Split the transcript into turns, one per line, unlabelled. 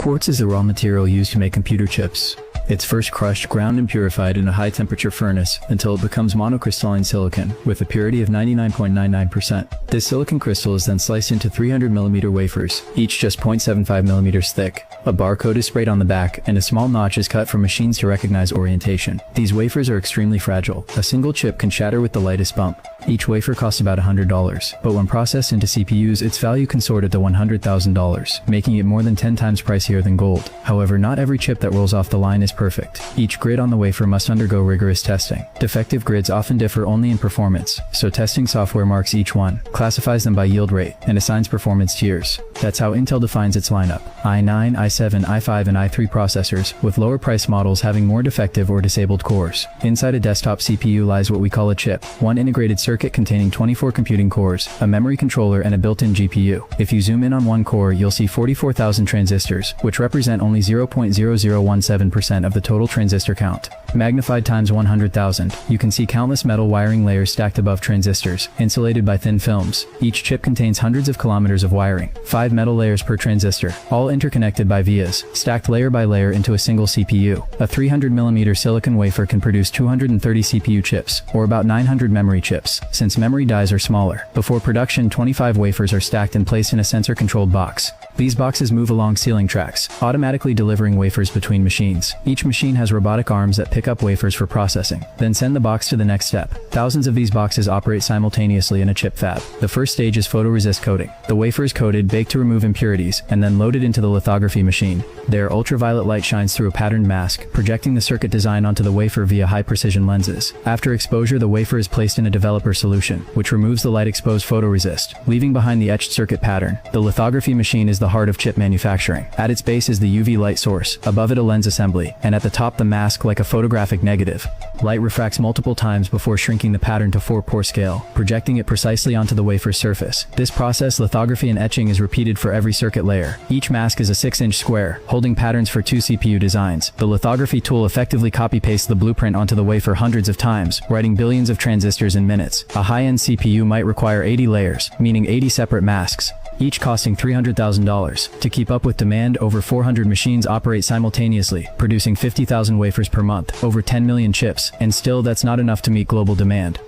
Quartz is the raw material used to make computer chips. It's first crushed, ground and purified in a high-temperature furnace until it becomes monocrystalline silicon with a purity of 99.99%. This silicon crystal is then sliced into 300mm wafers, each just 0.75mm thick. A barcode is sprayed on the back, and a small notch is cut from machines to recognize orientation. These wafers are extremely fragile. A single chip can shatter with the lightest bump. Each wafer costs about $100, but when processed into CPUs, its value can soar to $100,000, making it more than 10 times pricier than gold. However, not every chip that rolls off the line is perfect. Each grid on the wafer must undergo rigorous testing. Defective grids often differ only in performance, so testing software marks each one, classifies them by yield rate, and assigns performance tiers. That's how Intel defines its lineup: i9, i7, i5, and i3 processors, with lower price models having more defective or disabled cores. Inside a desktop CPU lies what we call a chip, one integrated circuit containing 24 computing cores, a memory controller, and a built-in GPU. If you zoom in on one core, you'll see 44,000 transistors, which represent only 0.0017% of the total transistor count. Magnified times 100,000, you can see countless metal wiring layers stacked above transistors, insulated by thin films. Each chip contains hundreds of kilometers of wiring, 5 metal layers per transistor, all interconnected by vias, stacked layer by layer into a single CPU. A 300mm silicon wafer can produce 230 CPU chips, or about 900 memory chips, since memory dies are smaller. Before production, 25 wafers are stacked and placed in a sensor-controlled box. These boxes move along ceiling tracks, automatically delivering wafers between machines. Each machine has robotic arms that pick up wafers for processing, then send the box to the next step. Thousands of these boxes operate simultaneously in a chip fab. The first stage is photoresist coating. The wafer is coated, baked to remove impurities, and then loaded into the lithography machine. There, ultraviolet light shines through a patterned mask, projecting the circuit design onto the wafer via high-precision lenses. After exposure, the wafer is placed in a developer solution, which removes the light-exposed photoresist, leaving behind the etched circuit pattern. The lithography machine is the heart of chip manufacturing. At its base is the UV light source, above it a lens assembly, and at the top the mask like a photographic negative. Light refracts multiple times before shrinking the pattern to 4-pore scale, projecting it precisely onto the wafer's surface. This process, lithography and etching, is repeated for every circuit layer. Each mask is a 6-inch square, holding patterns for 2 CPU designs. The lithography tool effectively copy-pastes the blueprint onto the wafer hundreds of times, writing billions of transistors in minutes. A high-end CPU might require 80 layers, meaning 80 separate masks, each costing $300,000. To keep up with demand, over 400 machines operate simultaneously, producing 50,000 wafers per month, over 10 million chips, and still that's not enough to meet global demand.